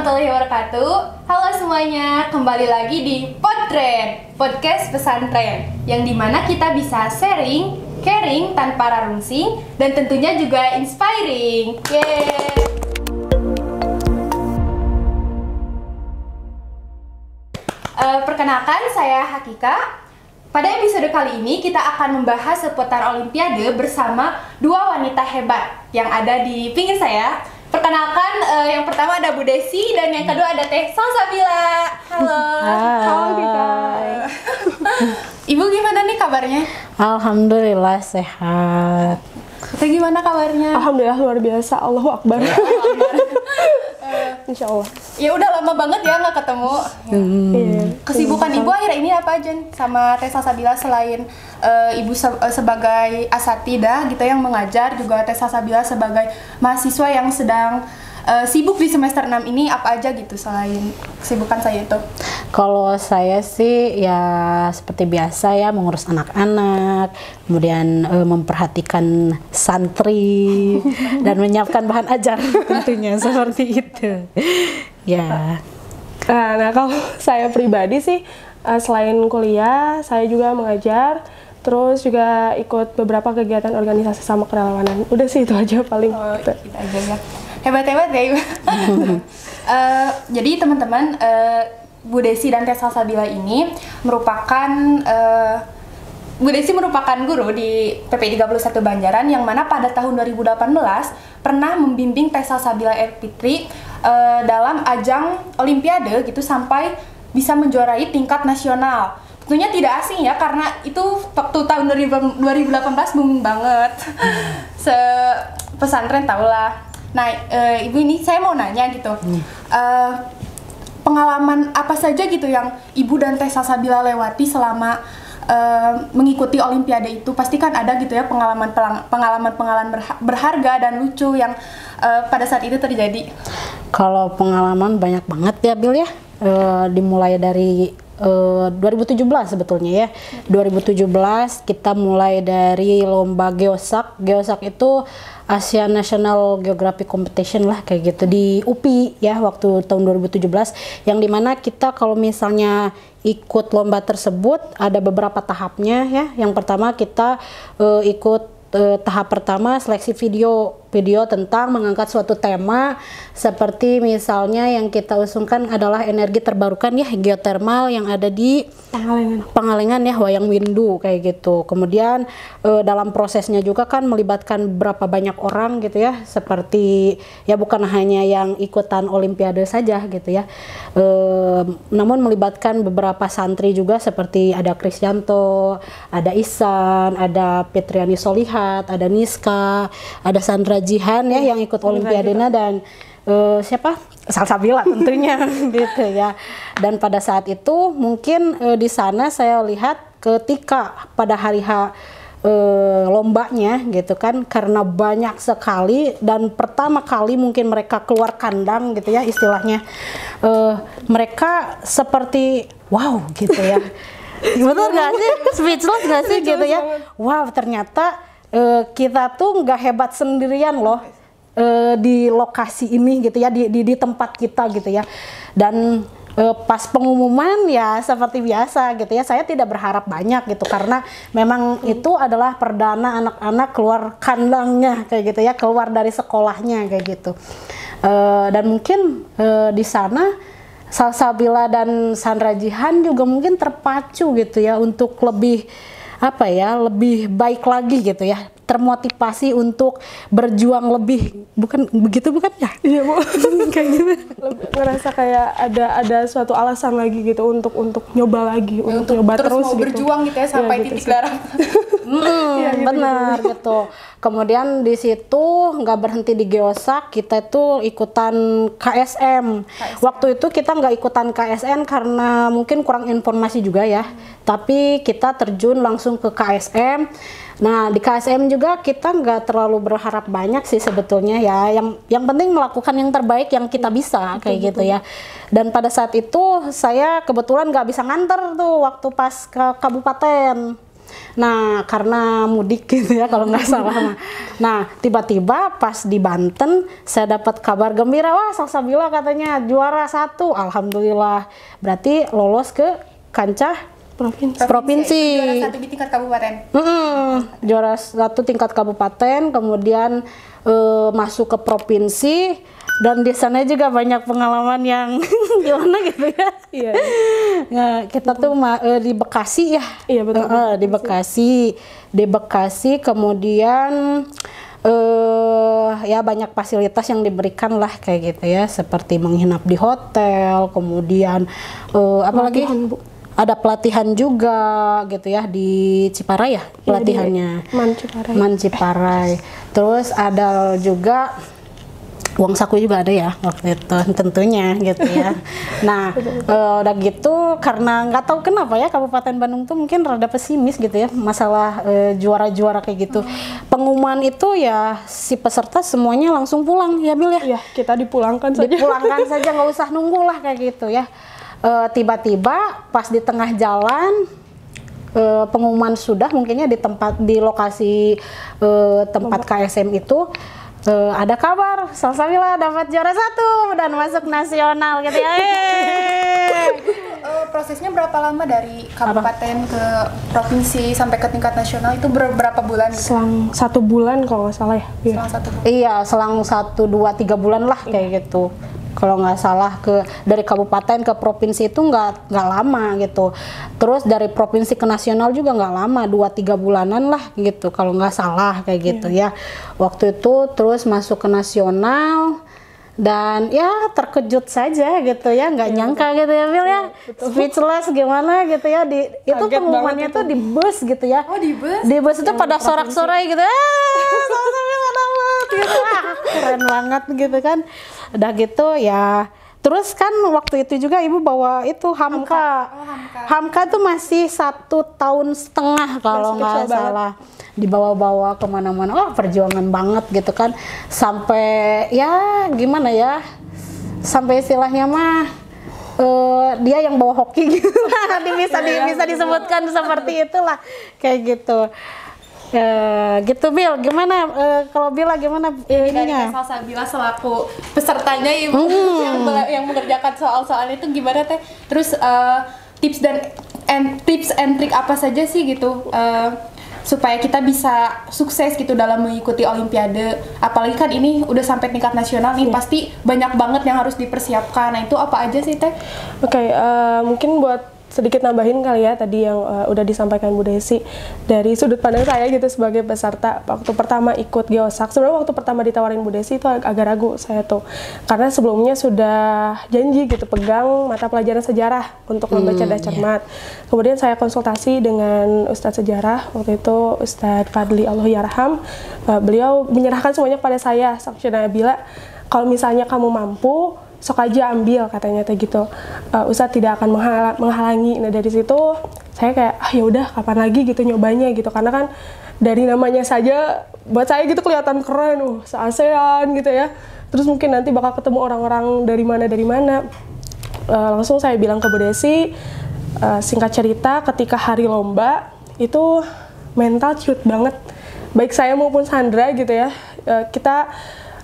warahmatullahi wabarakatuh. Halo semuanya, kembali lagi di Podtren, podcast pesantren, yang dimana kita bisa sharing, caring tanpa rarungsing, dan tentunya juga inspiring. Yeay! Perkenalkan, saya Hakika. Pada episode kali ini kita akan membahas seputar Olimpiade bersama dua wanita hebat yang ada di pinggir saya. Perkenalkan, yang pertama ada Bu Desi dan yang kedua ada Teh Salsabila. Halo. Halo Kika. Ibu gimana nih kabarnya? Alhamdulillah sehat. Teh gimana kabarnya? Alhamdulillah luar biasa. Allahu Akbar. Insya Allah. Ya udah lama banget ya nggak ketemu. Kesibukan Ibu akhir ini apa aja sama Teh Salsabila selain Ibu sebagai asatidah gitu yang mengajar, juga Teh Salsabila sebagai mahasiswa yang sedang sibuk di semester 6 ini, apa aja gitu selain kesibukan saya itu? Kalau saya sih ya seperti biasa ya, mengurus anak-anak, kemudian memperhatikan santri dan menyiapkan bahan ajar tentunya seperti itu. Ya. Nah, kalau saya pribadi sih selain kuliah, saya juga mengajar, terus juga ikut beberapa kegiatan organisasi sama kerelawanan. Udah sih itu aja paling. Oh, kita aja ya. Hebat-hebat ya Ibu. Jadi teman-teman, Bu Desi dan Teh Salsabila ini merupakan Bu Desi merupakan guru di PPI 31 Banjaran, yang mana pada tahun 2018 pernah membimbing Teh Salsabila Fitri dalam ajang Olimpiade gitu sampai bisa menjuarai tingkat nasional. Tentunya tidak asing ya, karena itu waktu tahun 2018 booming banget. Pesantren tahulah. Nah, Ibu ini saya mau nanya gitu. Pengalaman apa saja gitu yang Ibu dan Teh Salsabila lewati selama mengikuti Olimpiade itu? Pasti kan ada gitu ya pengalaman berharga dan lucu yang pada saat itu terjadi. Kalau pengalaman banyak banget ya Bil ya. Dimulai dari 2017 sebetulnya ya. 2017 kita mulai dari lomba Geosak. Geosak itu Asian National Geographic Competition lah kayak gitu di UPI ya, waktu tahun 2017, yang dimana kita kalau misalnya ikut lomba tersebut ada beberapa tahapnya ya. Yang pertama kita ikut tahap pertama seleksi video tentang mengangkat suatu tema, seperti misalnya yang kita usungkan adalah energi terbarukan ya, geotermal yang ada di Pangalengan ya, Wayang Windu kayak gitu. Kemudian dalam prosesnya juga kan melibatkan berapa banyak orang gitu ya, seperti ya bukan hanya yang ikutan Olimpiade saja gitu ya, namun melibatkan beberapa santri juga, seperti ada Krisyanto, ada Ihsan, ada Petriani Solihat, ada Niska, ada Sandra Jihan ya yang ikut Olimpiadena, dan siapa? Salsabila tentunya gitu ya. Dan pada saat itu mungkin di sana saya lihat ketika pada hari H lombanya gitu kan, karena banyak sekali dan pertama kali mungkin mereka keluar kandang gitu ya istilahnya, mereka seperti wow gitu ya. Betul nggak sih? Speechless nggak sih gitu ya? Wow, ternyata kita tuh nggak hebat sendirian loh di lokasi ini gitu ya, di tempat kita gitu ya. Dan pas pengumuman ya seperti biasa gitu ya, saya tidak berharap banyak gitu, karena memang itu adalah perdana anak-anak keluar kandangnya kayak gitu ya, keluar dari sekolahnya kayak gitu. Dan mungkin di sana Salsabila dan Sandra Jihan juga mungkin terpacu gitu ya untuk lebih apa ya, lebih baik lagi gitu ya, termotivasi untuk berjuang lebih, bukan begitu bukan ya? Iya Bu. Kayak gitu. Ngerasa kayak ada suatu alasan lagi gitu untuk nyoba lagi, Ya, untuk nyoba terus mau gitu. berjuang gitu ya sampai Ya, gitu titik sih. darah. Ya, gitu, Benar gitu. Kemudian di situ nggak berhenti di Geosak, kita itu ikutan KSM. Waktu itu kita nggak ikutan KSN karena mungkin kurang informasi juga ya. Tapi kita terjun langsung ke KSM. Nah di KSM juga kita nggak terlalu berharap banyak sih sebetulnya ya. Yang penting melakukan yang terbaik yang kita bisa kayak gitu ya. Dan pada saat itu saya kebetulan nggak bisa nganter tuh waktu pas ke kabupaten. Nah, karena mudik gitu ya kalau nggak salah. Nah, tiba-tiba pas di Banten saya dapat kabar gembira, wah Salsabila katanya juara 1. Alhamdulillah. Berarti lolos ke kancah provinsi. Juara 1 di tingkat kabupaten. Juara 1 tingkat kabupaten, kemudian masuk ke provinsi. Dan di sana juga banyak pengalaman yang gimana gitu ya. Iya. Nah, kita tuh di Bekasi ya. Iya betul. Di Bekasi kemudian ya banyak fasilitas yang diberikan lah kayak gitu ya, seperti menginap di hotel, kemudian apalagi ada pelatihan juga gitu ya di Ciparai ya pelatihannya. Man Ciparai. Terus ada juga uang saku juga ada ya waktu itu tentunya gitu ya. Nah udah gitu karena nggak tahu kenapa ya Kabupaten Bandung tuh mungkin rada pesimis gitu ya masalah juara-juara kayak gitu. Pengumuman itu ya si peserta semuanya langsung pulang ya Bil ya. Iya, kita dipulangkan saja. Dipulangkan saja, nggak usah nunggu lah kayak gitu ya. Tiba-tiba pas di tengah jalan pengumuman sudah mungkinnya di lokasi tempat KSM itu ada kabar Salsabila dapat juara 1 dan masuk nasional gitu ya. Prosesnya berapa lama dari kabupaten ke provinsi sampai ke tingkat nasional itu berapa bulan? Selang 1 bulan kalau nggak salah ya. Selang 1 bulan. Iya, selang 1, 2, 3 bulan lah kayak gitu. Kalau nggak salah dari kabupaten ke provinsi itu nggak lama gitu. Terus dari provinsi ke nasional juga nggak lama, 2-3 bulanan lah gitu kalau nggak salah kayak gitu ya. Waktu itu terus masuk ke nasional dan ya terkejut saja gitu ya, nggak nyangka gitu ya Bil ya. Speechless gimana gitu ya, itu pengumumannya tuh di bus gitu ya. Oh di bus? Di bus itu pada sorak-sorai gitu, Salsabila dapat gitu. Keren banget gitu kan. Udah gitu ya. Terus kan waktu itu juga ibu bawa itu Hamka. Hamka tuh masih 1,5 tahun kalau nggak salah. Dibawa-bawa kemana-mana. Wah perjuangan banget gitu kan. Sampai ya gimana ya. Sampai istilahnya mah dia yang bawa hoki gitu. bisa disebutkan seperti itulah. Kayak gitu. Gitu Bil, gimana kalau Bila gimana ininya? Dari Salsabila selaku pesertanya ibu yang mengerjakan soal-soal itu gimana teh? Terus tips and trik apa saja sih gitu supaya kita bisa sukses gitu dalam mengikuti Olimpiade, apalagi kan ini udah sampai tingkat nasional nih pasti banyak banget yang harus dipersiapkan. Nah itu apa aja sih teh? Oke, mungkin buat sedikit nambahin kali ya tadi yang udah disampaikan Bu Desi dari sudut pandang saya gitu sebagai peserta waktu pertama ikut Geosak. Sebenarnya waktu pertama ditawarin Bu Desi itu agak ragu saya tuh karena sebelumnya sudah janji gitu pegang mata pelajaran sejarah untuk membaca dan cermat. Kemudian saya konsultasi dengan Ustadz sejarah waktu itu Ustadz Fadli Allah Yarham. Beliau menyerahkan semuanya pada saya. Saksina Bila, kalau misalnya kamu mampu sok aja ambil katanya teh gitu. Ustadz tidak akan menghalangi. Nah dari situ saya kayak ya udah kapan lagi gitu nyobanya gitu karena kan dari namanya saja buat saya gitu kelihatan keren se-ASEAN gitu ya. Terus mungkin nanti bakal ketemu orang-orang dari mana. Langsung saya bilang ke Bu Desi, singkat cerita ketika hari lomba itu mental ciut banget. Baik saya maupun Sandra gitu ya. Kita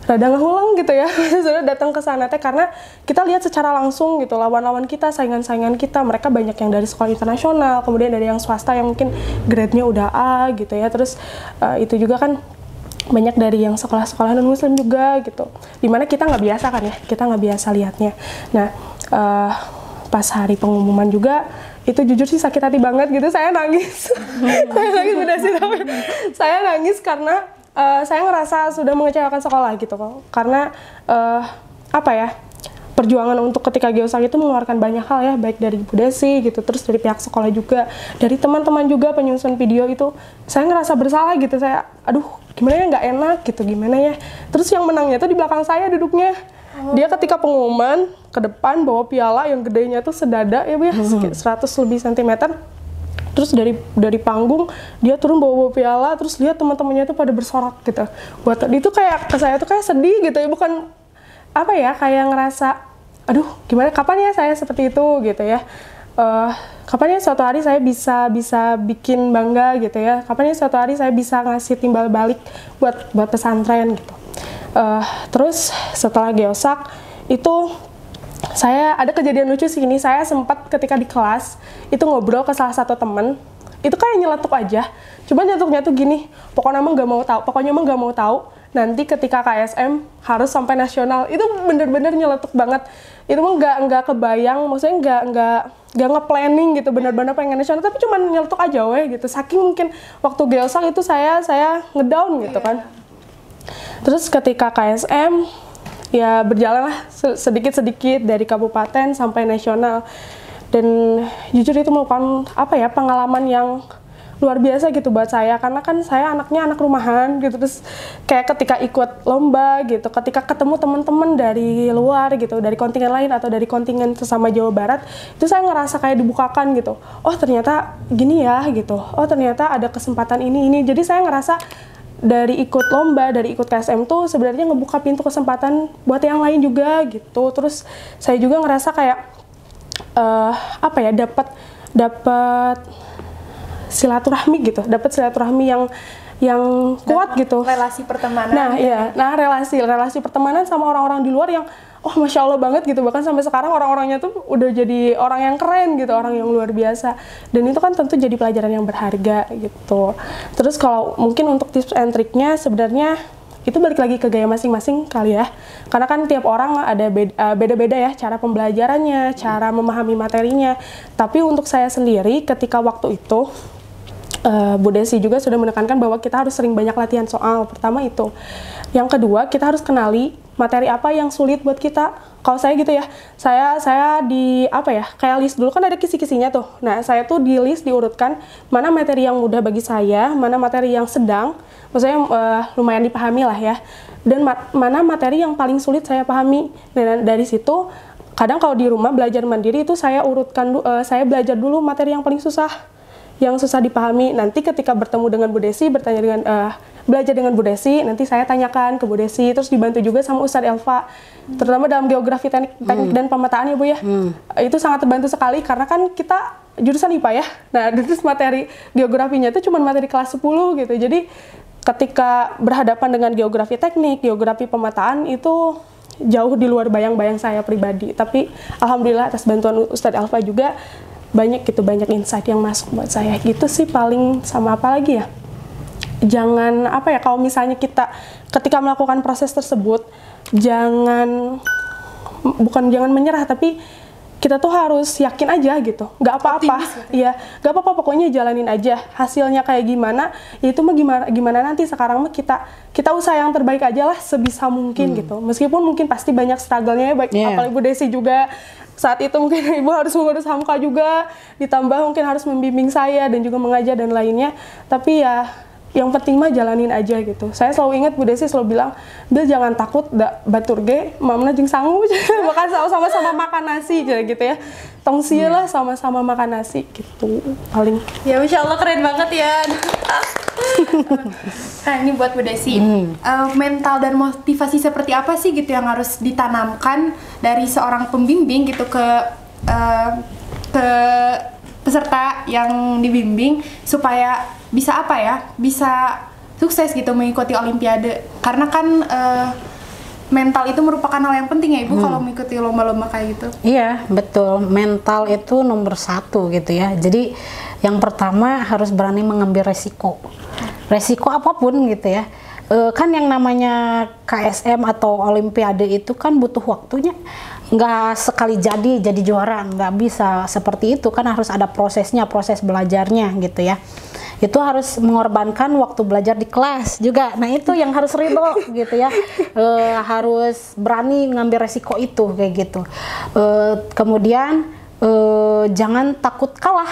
rada ngehulang gitu ya sudah datang ke sana teh karena kita lihat secara langsung gitu lawan-lawan kita, saingan-saingan kita, mereka banyak yang dari sekolah internasional, kemudian dari yang swasta yang mungkin grade-nya udah A gitu ya. Terus itu juga kan banyak dari yang sekolah-sekolah non muslim juga gitu, dimana kita nggak biasa kan ya, kita nggak biasa lihatnya. Nah pas hari pengumuman juga itu jujur sih sakit hati banget gitu, saya nangis saya nangis udah sih, tapi saya nangis karena saya ngerasa sudah mengecewakan sekolah gitu kok, karena apa ya, perjuangan untuk ketika Geosak itu mengeluarkan banyak hal ya, baik dari Bu Desi gitu, terus dari pihak sekolah juga, dari teman-teman juga penyusun video itu, saya ngerasa bersalah gitu, saya aduh gimana ya, nggak enak gitu, gimana ya. Terus yang menangnya tuh di belakang saya duduknya, dia ketika pengumuman ke depan bawa piala yang gedenya tuh sedada ya Bu ya, 100 lebih sentimeter. Terus dari panggung dia turun bawa piala, terus lihat teman-temannya itu pada bersorak gitu. Buat itu kayak ke saya tuh kayak sedih gitu ya, bukan apa ya, kayak ngerasa aduh gimana kapan ya saya seperti itu gitu ya. kapan ya suatu hari saya bisa bikin bangga gitu ya, kapan ya suatu hari saya bisa ngasih timbal balik buat pesantren gitu. Terus setelah Geosak itu saya ada kejadian lucu sih ini. Saya sempat ketika di kelas itu ngobrol ke salah satu temen, itu kayak nyeletuk aja, cuman nyetuknya tuh gini, pokoknya emang nggak mau tahu nanti ketika KSM harus sampai nasional. Itu bener-bener nyeletuk banget. Itu mah nggak kebayang, maksudnya nggak nge-planning gitu, bener-bener pengen nasional, tapi cuman nyeletuk aja weh gitu. Saking mungkin waktu Geosak itu saya ngedown gitu kan. Terus ketika KSM ya berjalanlah sedikit-sedikit dari kabupaten sampai nasional, dan jujur itu merupakan pengalaman yang luar biasa gitu buat saya, karena kan saya anaknya anak rumahan gitu. Terus kayak ketika ikut lomba gitu, ketika ketemu teman-teman dari luar gitu, dari kontingen lain atau dari kontingen sesama Jawa Barat, itu saya ngerasa kayak dibukakan gitu. Oh ternyata gini ya gitu, oh ternyata ada kesempatan ini. Jadi saya ngerasa dari ikut lomba, dari ikut KSM tuh sebenarnya ngebuka pintu kesempatan buat yang lain juga gitu. Terus saya juga ngerasa kayak dapat silaturahmi gitu, dapat silaturahmi yang kuat gitu. Relasi pertemanan. Nah relasi pertemanan sama orang-orang di luar yang masya Allah banget gitu. Bahkan sampai sekarang orang-orangnya tuh udah jadi orang yang keren gitu, orang yang luar biasa. Dan itu kan tentu jadi pelajaran yang berharga gitu. Terus kalau mungkin untuk tips and triknya sebenarnya itu balik lagi ke gaya masing-masing kali ya. Karena kan tiap orang ada beda-beda ya cara pembelajarannya, cara memahami materinya. Tapi untuk saya sendiri ketika waktu itu Bu Desi juga sudah menekankan bahwa kita harus sering banyak latihan soal. Pertama itu. Yang kedua, kita harus kenali materi apa yang sulit buat kita. Kalau saya gitu ya, saya di kayak list dulu, kan ada kisi-kisinya tuh. Nah, saya tuh di list diurutkan mana materi yang mudah bagi saya, mana materi yang sedang, maksudnya lumayan dipahami lah ya. Dan mana materi yang paling sulit saya pahami. Dan dari situ, kadang kalau di rumah belajar mandiri itu saya urutkan, saya belajar dulu materi yang paling susah, yang susah dipahami. Nanti ketika bertemu dengan Bu Desi, belajar dengan Bu Desi, nanti saya tanyakan ke Bu Desi, terus dibantu juga sama Ustadz Elva, terutama dalam geografi, teknik dan pemetaan ya Bu ya. Itu sangat terbantu sekali karena kan kita jurusan IPA ya. Nah, terus materi geografinya itu cuma materi kelas 10 gitu. Jadi ketika berhadapan dengan geografi teknik, geografi pemetaan itu jauh di luar bayang-bayang saya pribadi. Tapi alhamdulillah atas bantuan Ustadz Elva juga banyak insight yang masuk buat saya gitu sih paling. Sama apa lagi ya, jangan kalau misalnya kita ketika melakukan proses tersebut jangan menyerah, tapi kita tuh harus yakin aja gitu, nggak apa-apa ya, nggak apa-apa, pokoknya jalanin aja, hasilnya kayak gimana ya itu mah gimana nanti. Sekarang mah kita usaha yang terbaik aja lah sebisa mungkin gitu, meskipun mungkin pasti banyak struggle-nya ya, apalagi Bu Desi juga saat itu mungkin Ibu harus mengurus Hamka juga, ditambah mungkin harus membimbing saya dan juga mengajar dan lainnya. Tapi ya yang penting mah jalanin aja gitu. Saya selalu ingat Bu Desi selalu bilang, "Bil jangan takut, batur ge, mamna jeung sangu." Bahkan sama-sama makan nasi gitu ya. Tongsia lah sama-sama makan nasi gitu paling. Ya Masya Allah keren banget ya. Nah ini buat Bu Desi, mental dan motivasi seperti apa sih gitu yang harus ditanamkan dari seorang pembimbing gitu ke peserta yang dibimbing supaya bisa bisa sukses gitu mengikuti Olimpiade. Karena kan mental itu merupakan hal yang penting ya Ibu kalau mengikuti lomba-lomba kayak gitu. Iya betul, mental itu nomor 1 gitu ya. Jadi yang pertama harus berani mengambil resiko apapun gitu ya. Kan yang namanya KSM atau Olimpiade itu kan butuh waktunya, nggak sekali jadi juara, nggak bisa seperti itu kan, harus ada prosesnya, proses belajarnya gitu ya. Itu harus mengorbankan waktu belajar di kelas juga. Nah itu yang harus ridho gitu ya, harus berani ngambil resiko itu kayak gitu. Kemudian jangan takut kalah.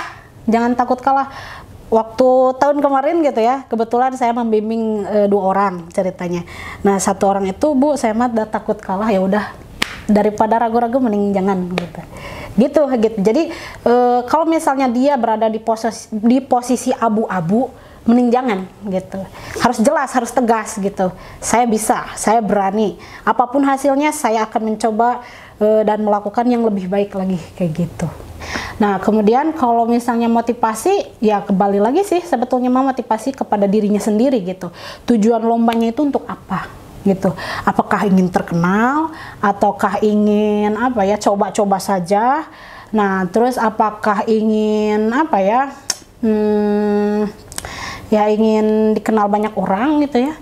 Waktu tahun kemarin gitu ya, kebetulan saya membimbing 2 orang ceritanya. Nah 1 orang itu, Bu saya mah udah takut kalah, ya udah daripada ragu-ragu mending jangan gitu. Jadi kalau misalnya dia berada di posisi abu-abu, mending jangan gitu. Harus jelas, harus tegas gitu. Saya bisa, saya berani. Apapun hasilnya saya akan mencoba dan melakukan yang lebih baik lagi kayak gitu. Nah, kemudian kalau misalnya motivasi, ya kembali lagi sih sebetulnya mah motivasi kepada dirinya sendiri gitu. Tujuan lombanya itu untuk apa gitu? Apakah ingin terkenal ataukah ingin apa ya, coba-coba saja? Nah, terus apakah ingin apa ya? Ya ingin dikenal banyak orang gitu ya.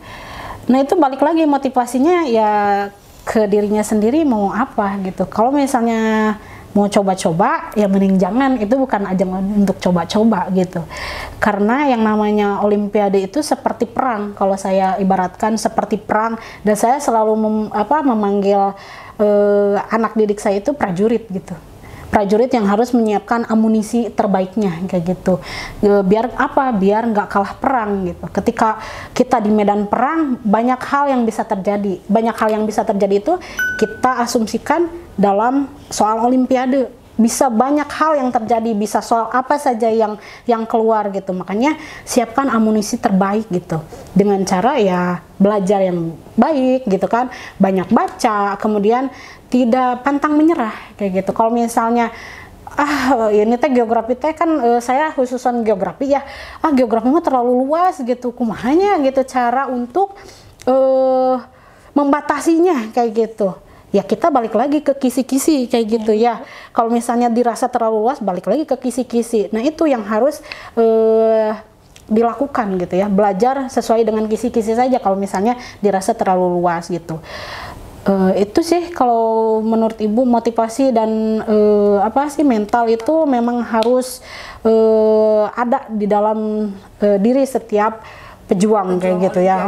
Nah, itu balik lagi motivasinya ya ke dirinya sendiri mau apa gitu. Kalau misalnya mau coba-coba ya mending jangan, itu bukan ajang untuk coba-coba gitu. Karena yang namanya olimpiade itu seperti perang, kalau saya ibaratkan seperti perang, dan saya selalu memanggil anak didik saya itu prajurit gitu. Prajurit yang harus menyiapkan amunisi terbaiknya kayak gitu. Biar apa? Biar nggak kalah perang gitu. Ketika kita di medan perang, banyak hal yang bisa terjadi. Banyak hal yang bisa terjadi itu kita asumsikan dalam soal olimpiade. Bisa banyak hal yang terjadi, bisa soal apa saja yang keluar gitu. Makanya siapkan amunisi terbaik gitu. Dengan cara ya belajar yang baik gitu kan, banyak baca, kemudian tidak pantang menyerah kayak gitu. Kalau misalnya ini teh geografi teh kan saya khususan geografi ya, geografi mah terlalu luas gitu, kumahanya gitu cara untuk membatasinya kayak gitu. Ya kita balik lagi ke kisi-kisi kayak gitu ya. Kalau misalnya dirasa terlalu luas, balik lagi ke kisi-kisi. Nah itu yang harus dilakukan gitu ya. Belajar sesuai dengan kisi-kisi saja kalau misalnya dirasa terlalu luas gitu. Itu sih kalau menurut Ibu motivasi dan mental itu memang harus ada di dalam diri setiap pejuang kayak gitu ya.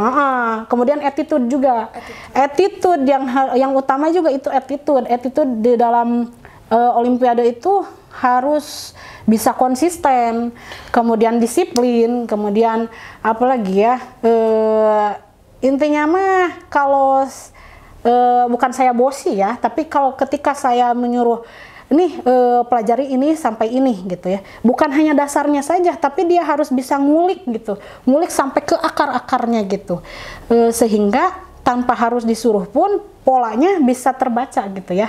Kemudian attitude juga. Attitude yang utama juga itu attitude. Attitude di dalam olimpiade itu harus bisa konsisten, kemudian disiplin, kemudian apalagi ya, intinya mah kalau bukan saya bosi ya, tapi kalau ketika saya menyuruh nih pelajari ini sampai ini gitu ya, bukan hanya dasarnya saja, tapi dia harus bisa ngulik gitu, ngulik sampai ke akar-akarnya gitu, sehingga tanpa harus disuruh pun polanya bisa terbaca gitu ya,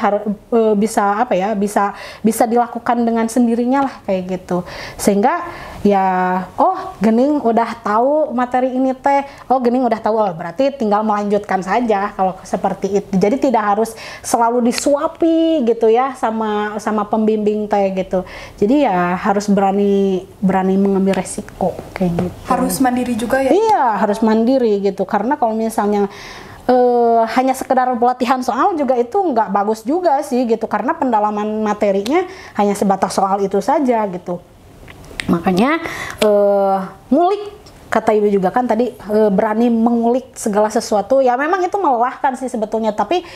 bisa bisa dilakukan dengan sendirinya lah kayak gitu, sehingga ya gening udah tahu materi ini teh, gening udah tahu, berarti tinggal melanjutkan saja kalau seperti itu. Jadi tidak harus selalu disuapi gitu ya sama pembimbing teh gitu. Jadi ya harus berani mengambil resiko kayak gitu. Harus mandiri juga ya? Iya, harus mandiri gitu, karena kalau misalnya hanya sekedar pelatihan soal juga itu nggak bagus juga sih gitu, karena pendalaman materinya hanya sebatas soal itu saja gitu. Makanya ngulik, kata Ibu juga kan tadi, berani mengulik segala sesuatu ya, memang itu melelahkan sih sebetulnya, tapi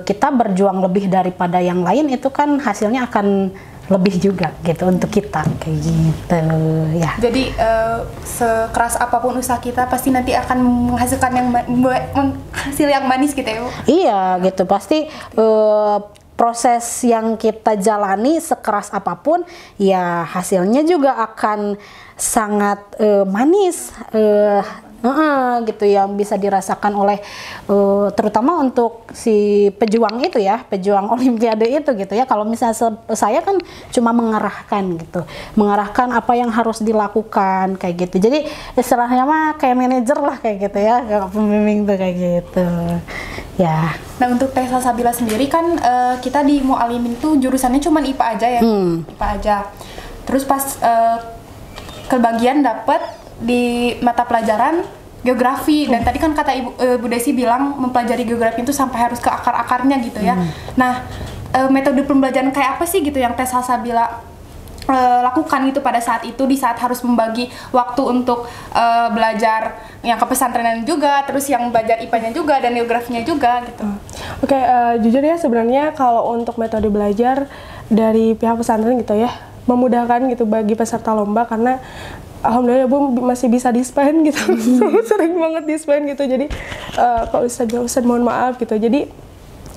kita berjuang lebih daripada yang lain itu kan hasilnya akan lebih juga gitu untuk kita kayak gitu ya. Jadi sekeras apapun usaha kita pasti nanti akan menghasilkan hasil yang manis gitu ya Bu? Iya gitu, pasti proses yang kita jalani sekeras apapun ya hasilnya juga akan sangat manis gitu, yang bisa dirasakan oleh terutama untuk si pejuang itu ya, pejuang olimpiade itu gitu ya. Kalau misalnya saya kan cuma mengarahkan gitu, mengarahkan apa yang harus dilakukan kayak gitu. Jadi istilahnya mah kayak manajer lah kayak gitu ya, kayak pembimbing tuh kayak gitu ya. Nah untuk Teh Salsabila sendiri kan kita di Mualimin tuh jurusannya cuma IPA aja ya, IPA aja. Terus pas kebagian dapet di mata pelajaran geografi, dan tadi kan kata Bu Desi bilang mempelajari geografi itu sampai harus ke akar-akarnya gitu ya. Nah metode pembelajaran kayak apa sih gitu yang Teh Salsabila lakukan gitu pada saat itu, di saat harus membagi waktu untuk belajar yang ke pesantrenan juga, terus yang belajar IPA-nya juga dan geografinya juga gitu. Oke, jujur ya sebenarnya kalau untuk metode belajar dari pihak pesantren gitu ya, memudahkan gitu bagi peserta lomba, karena alhamdulillah Bu masih bisa dispen gitu. Sering banget dispen gitu. Jadi kalau Ustadz mohon maaf gitu. Jadi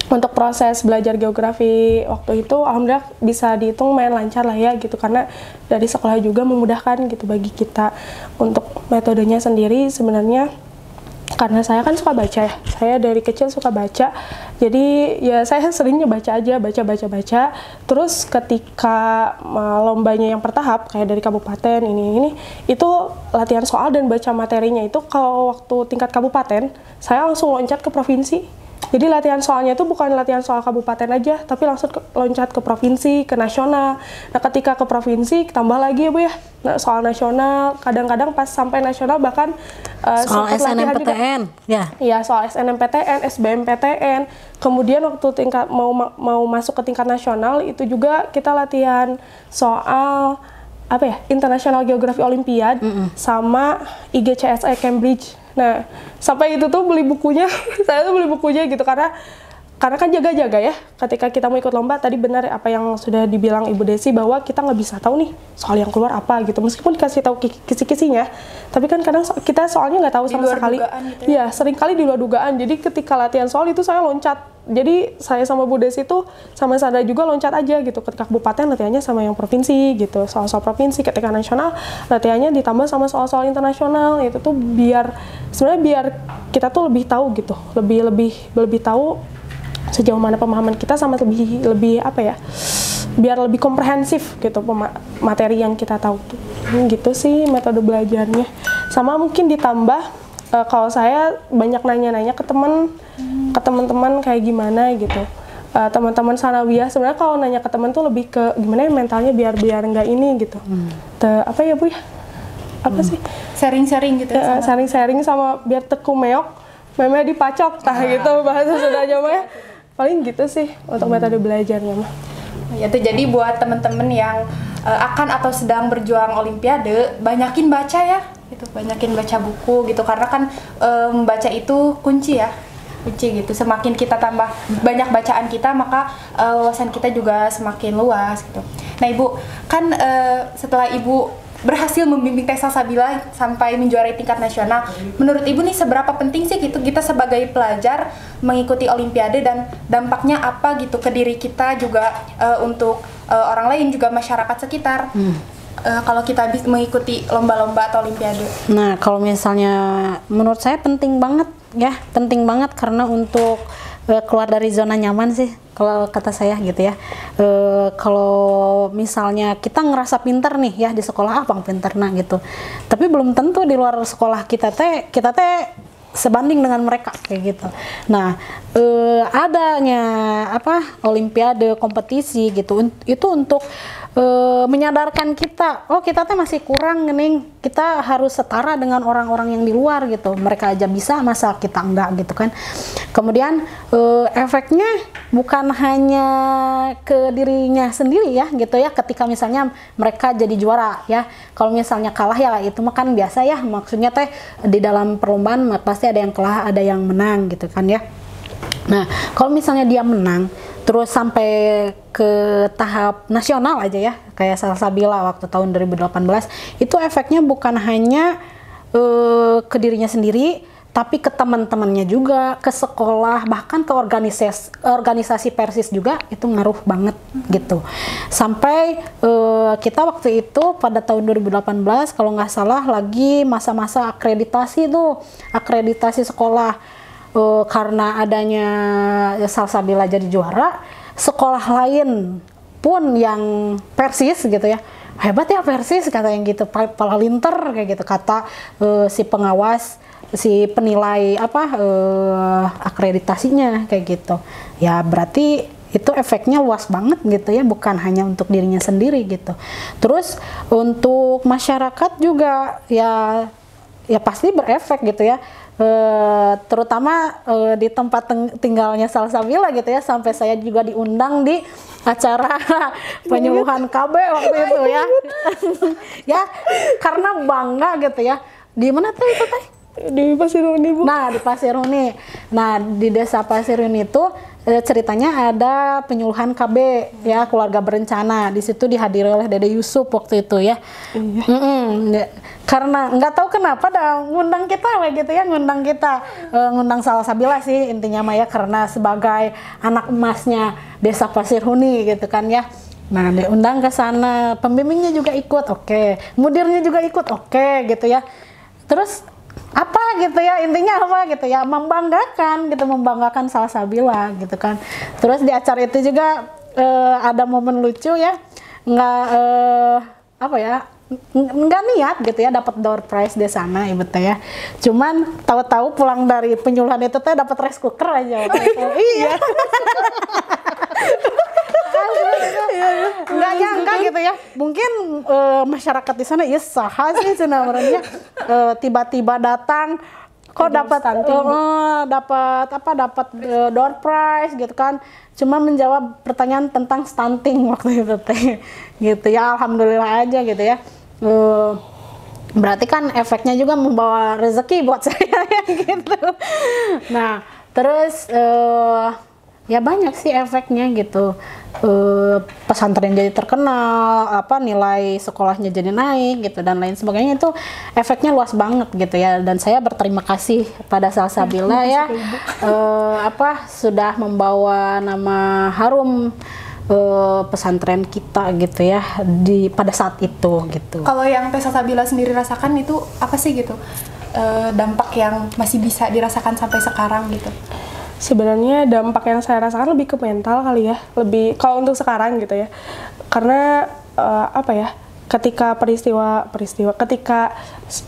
untuk proses belajar geografi waktu itu alhamdulillah bisa dihitung main lancar lah ya gitu, karena dari sekolah juga memudahkan gitu bagi kita. Untuk metodenya sendiri sebenarnya karena saya kan suka baca ya, saya dari kecil suka baca, Jadi ya saya seringnya baca aja, baca. Terus ketika lombanya yang bertahap kayak dari kabupaten ini itu latihan soal dan baca materinya itu kalau waktu tingkat kabupaten saya langsung loncat ke provinsi. Jadi latihan soalnya itu bukan latihan soal kabupaten aja, tapi langsung loncat ke provinsi, ke nasional. Nah ketika ke provinsi, tambah lagi ya Bu ya, soal nasional, kadang-kadang pas sampai nasional bahkan soal SNMPTN, ya? Iya, soal SNMPTN, SBMPTN. Kemudian waktu tingkat mau masuk ke tingkat nasional, itu juga kita latihan soal apa ya, International Geography Olympiad sama IGCSE Cambridge. Nah, sampai itu tuh beli bukunya, saya tuh beli bukunya gitu karena kan jaga-jaga ya. Ketika kita mau ikut lomba, tadi benar apa yang sudah dibilang Ibu Desi bahwa kita nggak bisa tahu nih soal yang keluar apa gitu. Meskipun dikasih tahu kisi-kisinya, tapi kan kadang kita soalnya nggak tahu sama sekali. Gitu ya, sering kali di luar dugaan. Jadi ketika latihan soal itu saya loncat. Jadi saya sama Bu Desi itu sama Sandra juga loncat aja gitu. Ketika kabupaten latihannya sama yang provinsi gitu, soal-soal provinsi. Ketika nasional latihannya ditambah sama soal-soal internasional. Itu tuh sebenarnya biar kita tuh lebih tahu gitu, lebih tahu sejauh mana pemahaman kita sama lebih apa ya, biar lebih komprehensif gitu materi yang kita tahu tuh. Gitu sih metode belajarnya. Sama mungkin ditambah kalau saya banyak nanya-nanya ke teman-teman kayak gimana gitu. Teman-teman sanawiyah sebenarnya kalau nanya ke teman tuh lebih ke gimana ya mentalnya biar nggak ini gitu. Apa ya Bu ya? Apa sih? Sharing-sharing gitu. Sharing-sharing sama biar teku meok, meme dipacok gitu bahasa Sundanya mah ya. Paling gitu sih untuk metode belajarnya mah. Ya tuh, jadi buat temen-temen yang akan atau sedang berjuang olimpiade, banyakin baca ya, gitu, banyakin baca buku gitu, karena kan membaca itu kunci gitu. Semakin kita tambah banyak bacaan kita, maka wawasan kita juga semakin luas gitu. Nah Ibu, kan setelah Ibu berhasil membimbing Teh Salsabila sampai menjuarai tingkat nasional, menurut Ibu nih seberapa penting sih gitu kita sebagai pelajar mengikuti olimpiade dan dampaknya apa gitu ke diri kita juga, untuk orang lain juga masyarakat sekitar, kalau kita mengikuti lomba-lomba atau olimpiade? Nah, kalau misalnya menurut saya penting banget karena untuk keluar dari zona nyaman sih kalau kata saya gitu ya. Kalau misalnya kita ngerasa pinter nih ya di sekolah, bang pinter nah gitu, tapi belum tentu di luar sekolah kita teh sebanding dengan mereka kayak gitu. Nah, adanya olimpiade, kompetisi gitu, itu untuk menyadarkan kita, oh kita teh masih kurang nih, kita harus setara dengan orang-orang yang di luar gitu. Mereka aja bisa, masa kita enggak gitu kan. Kemudian efeknya bukan hanya ke dirinya sendiri ya gitu ya, ketika misalnya mereka jadi juara ya. Kalau misalnya kalah ya itu mah kan biasa ya, maksudnya teh di dalam perlombaan pasti ada yang kalah, ada yang menang gitu kan ya. Nah, kalau misalnya dia menang terus sampai ke tahap nasional aja ya, kayak Salsabila waktu tahun 2018, itu efeknya bukan hanya ke dirinya sendiri, tapi ke teman-temannya juga, ke sekolah, bahkan ke organisasi Persis juga itu ngaruh banget gitu. Sampai kita waktu itu pada tahun 2018 kalau nggak salah lagi masa-masa akreditasi sekolah. Karena adanya Salsabila jadi juara, sekolah lain pun yang Persis gitu ya, hebat ya Persis kata yang gitu, palinter kayak gitu kata si pengawas, si penilai akreditasinya kayak gitu ya. Berarti itu efeknya luas banget gitu ya, bukan hanya untuk dirinya sendiri gitu. Terus untuk masyarakat juga ya pasti berefek gitu ya. Terutama di tempat tinggalnya Salsabila gitu ya, sampai saya juga diundang di acara penyuluhan KB waktu itu ya. Ya karena bangga gitu ya. Di mana tuh itu teh? Di Pasiruni Bu. Nah di Pasiruni. Nah di desa Pasiruni itu ceritanya ada penyuluhan KB ya, keluarga berencana. Di situ dihadiri oleh Dede Yusuf waktu itu ya. Karena nggak tahu kenapa ngundang kita gitu ya, ngundang Salsabila sih intinya mah ya, karena sebagai anak emasnya desa Pasiruni gitu kan ya. Nah diundang ke sana, pembimbingnya juga ikut, oke. Mudirnya juga ikut, oke gitu ya. Terus apa gitu ya, intinya apa gitu ya, membanggakan Salsabila gitu kan. Terus di acara itu juga ada momen lucu ya, nggak apa ya, nggak niat gitu ya dapat door prize di sana ibu teh ya, cuman tahu-tahu pulang dari penyuluhan itu teh dapat rice cooker aja waktu itu. Iya. Nggak nyangka gitu ya, mungkin masyarakat di sana ya saha sih sebenarnya, tiba-tiba datang kok dapat dapat door prize gitu kan, cuma menjawab pertanyaan tentang stunting waktu itu teh gitu ya. Alhamdulillah aja gitu ya. Berarti kan efeknya juga membawa rezeki buat saya ya gitu. Nah terus ya banyak sih efeknya gitu. Pesantren jadi terkenal, nilai sekolahnya jadi naik gitu dan lain sebagainya, itu efeknya luas banget gitu ya. Dan saya berterima kasih pada Salsabila ya, sudah membawa nama harum pesantren kita gitu ya pada saat itu gitu. Kalau yang Teh Salsabila sendiri rasakan itu apa sih gitu, dampak yang masih bisa dirasakan sampai sekarang gitu? Sebenarnya dampak yang saya rasakan lebih ke mental kali ya, lebih kalau untuk sekarang gitu ya, karena ketika ketika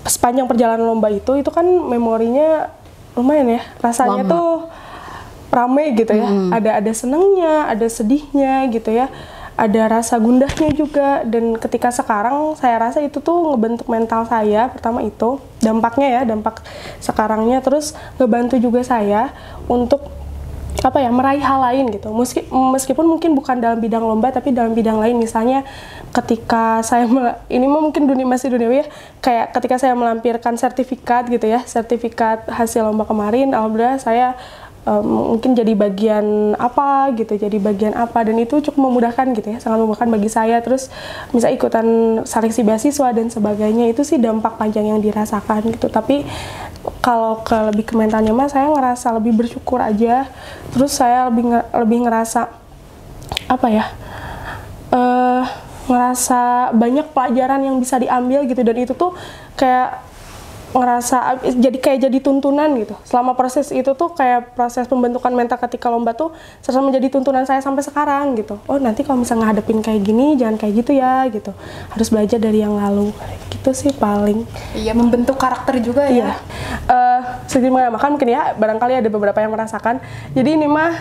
sepanjang perjalanan lomba itu kan memorinya lumayan ya, rasanya lama. tuh rame gitu ya, ada senengnya, ada sedihnya gitu ya, ada rasa gundahnya juga. Dan ketika sekarang saya rasa itu tuh ngebentuk mental saya, pertama itu dampaknya ya, dampak sekarangnya, terus ngebantu juga saya untuk meraih hal lain gitu. Meskipun mungkin bukan dalam bidang lomba tapi dalam bidang lain, misalnya ketika saya ini mungkin masih duniawi ya, kayak ketika saya melampirkan sertifikat gitu ya, sertifikat hasil lomba kemarin, alhamdulillah saya mungkin jadi bagian apa gitu, dan itu cukup memudahkan gitu ya, sangat memudahkan bagi saya. Terus bisa ikutan seleksi beasiswa dan sebagainya, itu sih dampak panjang yang dirasakan gitu. Tapi kalau lebih ke mentalnya mah, saya ngerasa lebih bersyukur aja. Terus saya lebih ngerasa ngerasa banyak pelajaran yang bisa diambil gitu, dan itu tuh kayak ngerasa jadi tuntunan gitu. Selama proses itu tuh kayak proses pembentukan mental ketika lomba tuh selalu menjadi tuntunan saya sampai sekarang gitu. Oh nanti kalau misalnya ngadepin kayak gini jangan kayak gitu ya gitu, harus belajar dari yang lalu gitu sih paling. Iya, membentuk karakter juga ya. Sedikit menambahkan mungkin ya, barangkali ada beberapa yang merasakan. Jadi ini mah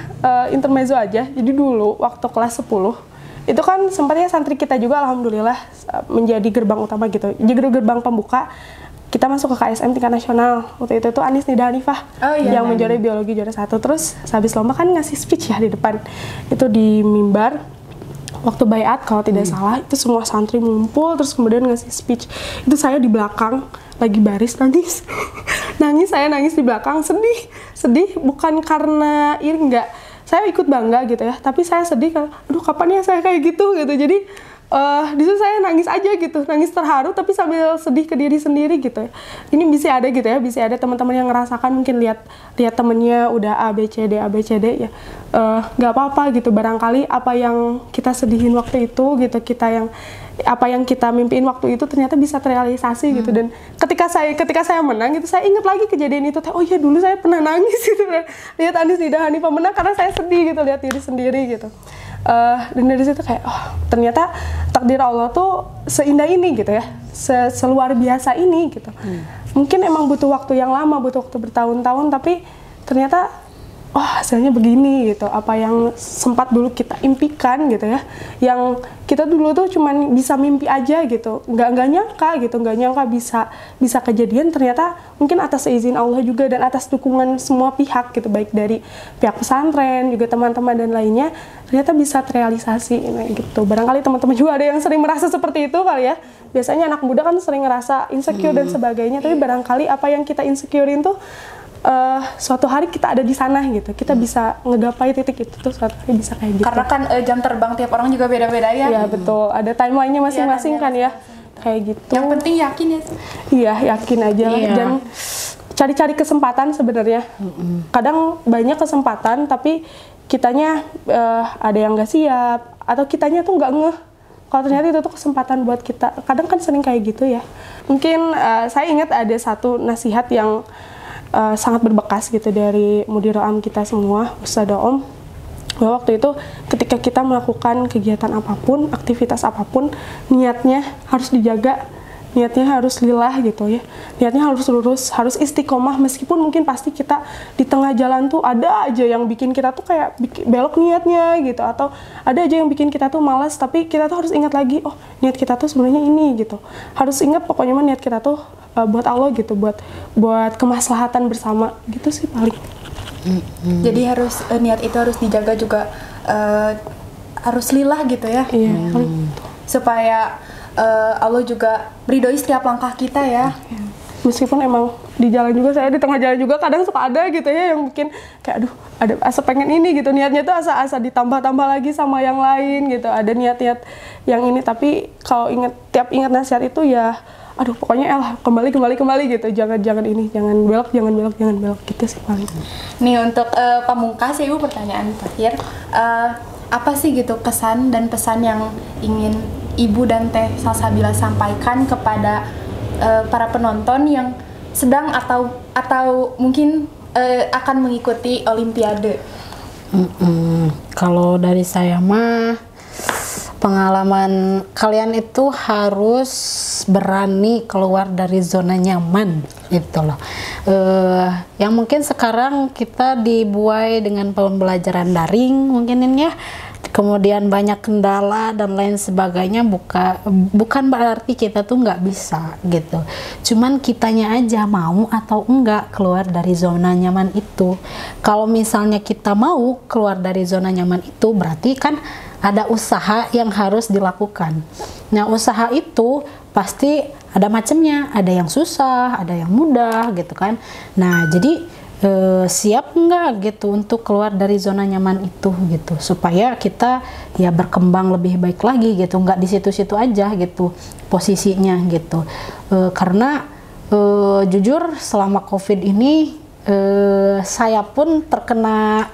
intermezzo aja. Jadi dulu waktu kelas 10 itu kan sempatnya santri kita juga alhamdulillah menjadi gerbang utama gitu, jadi gerbang pembuka. Kita masuk ke KSM tingkat nasional. Waktu itu tuh Anis Nida Hanifah yang menjuarai biologi juara 1. Terus habis lomba kan ngasih speech ya di depan. Itu di mimbar. Waktu bayat kalau tidak salah, itu semua santri ngumpul terus kemudian ngasih speech. Itu saya di belakang lagi baris nangis. Saya nangis di belakang, sedih bukan karena iri, enggak. Saya ikut bangga gitu ya, tapi saya sedih karena aduh kapan ya saya kayak gitu. Jadi di situ saya nangis aja gitu, nangis terharu tapi sambil sedih ke diri sendiri gitu. Ini bisa ada gitu ya, bisa ada teman-teman yang ngerasakan, mungkin lihat temennya udah ABCD ya, nggak apa-apa gitu. Barangkali apa yang kita sedihin waktu itu gitu, apa yang kita mimpiin waktu itu ternyata bisa terrealisasi gitu. Dan ketika saya menang gitu, saya ingat lagi kejadian itu, oh iya dulu saya pernah nangis gitu, lihat Anis Nida Hanifah menang karena saya sedih gitu, lihat diri sendiri gitu. Dan dari situ kayak ternyata takdir Allah tuh seindah ini gitu ya, seluar biasa ini gitu. Mungkin emang butuh waktu yang lama, butuh waktu bertahun-tahun, tapi ternyata hasilnya begini gitu. Apa yang sempat dulu kita impikan gitu ya, yang kita dulu tuh cuman bisa mimpi aja gitu, nggak nyangka bisa kejadian, ternyata mungkin atas izin Allah juga dan atas dukungan semua pihak gitu, baik dari pihak pesantren juga teman-teman dan lainnya, ternyata bisa terrealisasi gitu. Barangkali teman-teman juga ada yang sering merasa seperti itu kali ya. Biasanya anak muda kan sering ngerasa insecure dan sebagainya, tapi barangkali apa yang kita insecurein tuh suatu hari kita ada di sana gitu, kita bisa ngegapai titik itu tuh, suatu hari bisa kayak gitu. Karena kan jam terbang tiap orang juga beda-beda ya. Iya betul, ada timelinenya masing-masing kan ya, kayak gitu. Yang penting yakin ya. Iya yakin aja lah, dan cari-cari kesempatan sebenarnya. Kadang banyak kesempatan tapi kitanya ada yang nggak siap, atau kitanya tuh nggak ngeh kalau ternyata itu tuh kesempatan buat kita. Kadang kan sering kayak gitu ya. Mungkin saya ingat ada satu nasihat yang sangat berbekas gitu dari mudirul am kita semua, Ustadzah Om, bahwa waktu itu ketika kita melakukan kegiatan apapun, aktivitas apapun, niatnya harus dijaga, niatnya harus lillah gitu ya, niatnya harus lurus, harus istiqomah, meskipun mungkin pasti kita di tengah jalan tuh ada aja yang bikin kita tuh kayak belok niatnya gitu, atau ada aja yang bikin kita tuh malas, tapi kita tuh harus ingat lagi, oh niat kita tuh sebenarnya ini gitu, harus ingat pokoknya niat kita tuh buat Allah gitu, buat kemaslahatan bersama gitu sih paling. Jadi harus niat itu harus dijaga juga, harus lillah gitu ya. Iya. Supaya Allah juga meridhoi setiap langkah kita ya. Meskipun emang di jalan juga, saya di tengah jalan juga kadang suka ada gitu ya yang bikin kayak aduh ada asa pengen ini gitu, niatnya tuh asa ditambah-tambah lagi sama yang lain gitu, ada niat-niat yang ini, tapi kalau tiap ingat nasihat itu ya aduh pokoknya kembali gitu, jangan ini, jangan belok gitu sih paling. Nih untuk pamungkas ya Ibu, pertanyaan terakhir, apa sih gitu kesan dan pesan yang ingin Ibu dan Teh Salsabila sampaikan kepada para penonton yang sedang atau mungkin akan mengikuti Olimpiade? Kalau dari saya mah, pengalaman kalian itu harus berani keluar dari zona nyaman gitu loh. Yang mungkin sekarang kita dibuai dengan pembelajaran daring mungkin ya, kemudian banyak kendala dan lain sebagainya, bukan berarti kita tuh nggak bisa gitu, cuman kitanya aja mau atau enggak keluar dari zona nyaman itu. Kalau misalnya kita mau keluar dari zona nyaman itu, berarti kan ada usaha yang harus dilakukan. Nah, usaha itu pasti ada macamnya, ada yang susah, ada yang mudah gitu kan. Nah, jadi siap nggak gitu untuk keluar dari zona nyaman itu gitu, supaya kita ya berkembang lebih baik lagi gitu, nggak di situ-situ aja gitu posisinya gitu. Karena jujur selama COVID ini saya pun terkena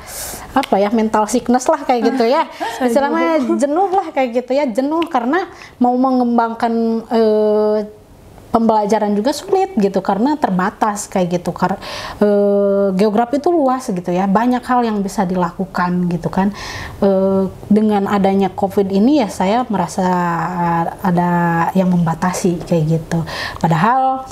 mental sickness lah kayak gitu ya, istilahnya jenuh lah kayak gitu ya, jenuh karena mau mengembangkan pembelajaran juga sulit gitu karena terbatas kayak gitu, geografi itu luas gitu ya, banyak hal yang bisa dilakukan gitu kan. Dengan adanya COVID ini ya saya merasa ada yang membatasi kayak gitu, padahal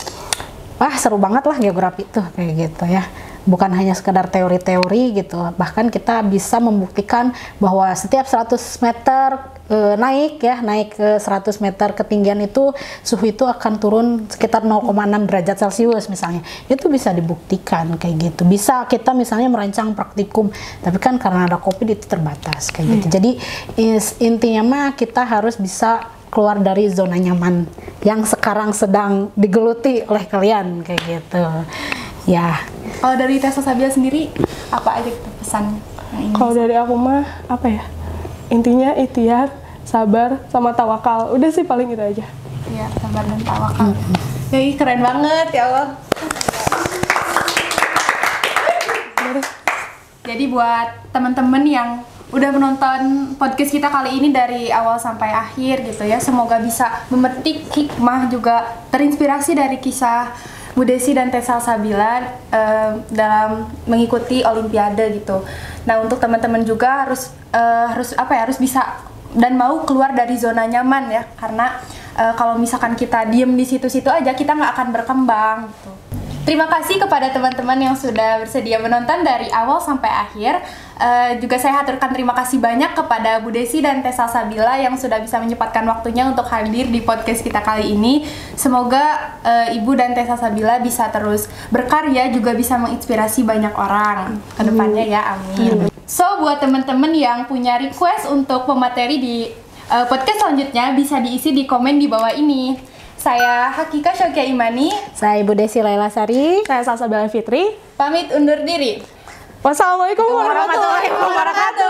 seru banget lah geografi itu kayak gitu ya, bukan hanya sekedar teori-teori gitu, bahkan kita bisa membuktikan bahwa setiap 100 meter naik ke 100 meter ketinggian itu suhu itu akan turun sekitar 0,6 derajat Celcius misalnya, itu bisa dibuktikan kayak gitu. Bisa kita misalnya merancang praktikum, tapi kan karena ada COVID itu terbatas kayak gitu. Jadi intinya mah kita harus bisa keluar dari zona nyaman yang sekarang sedang digeluti oleh kalian kayak gitu ya. Kalau dari Teh Salsabila sendiri apa aja pesan yang ingin? Kalau dari aku mah intinya ikhtiar, sabar, sama tawakal, udah sih paling itu aja. Iya, sabar dan tawakal. Jadi keren banget ya Allah. Jadi buat teman-teman yang udah menonton podcast kita kali ini dari awal sampai akhir gitu ya, semoga bisa memetik hikmah, juga terinspirasi dari kisah Bu Desi dan Teh Salsabila dalam mengikuti Olimpiade gitu. Nah, untuk teman-teman juga harus bisa dan mau keluar dari zona nyaman ya, karena kalau misalkan kita diem di situ-situ aja, kita nggak akan berkembang gitu. Terima kasih kepada teman-teman yang sudah bersedia menonton dari awal sampai akhir. Juga saya haturkan terima kasih banyak kepada Bu Desi dan Teh Salsabila yang sudah bisa menyempatkan waktunya untuk hadir di podcast kita kali ini. Semoga Ibu dan Teh Salsabila bisa terus berkarya, juga bisa menginspirasi banyak orang ke depannya ya, amin. So, buat teman-teman yang punya request untuk pemateri di podcast selanjutnya, bisa diisi di komen di bawah ini. Saya Hakika Syaukia Imani. Saya Ibu Desi Laila Sari. Saya Salsabila Fitri. Pamit undur diri. Wassalamualaikum warahmatullahi wabarakatuh.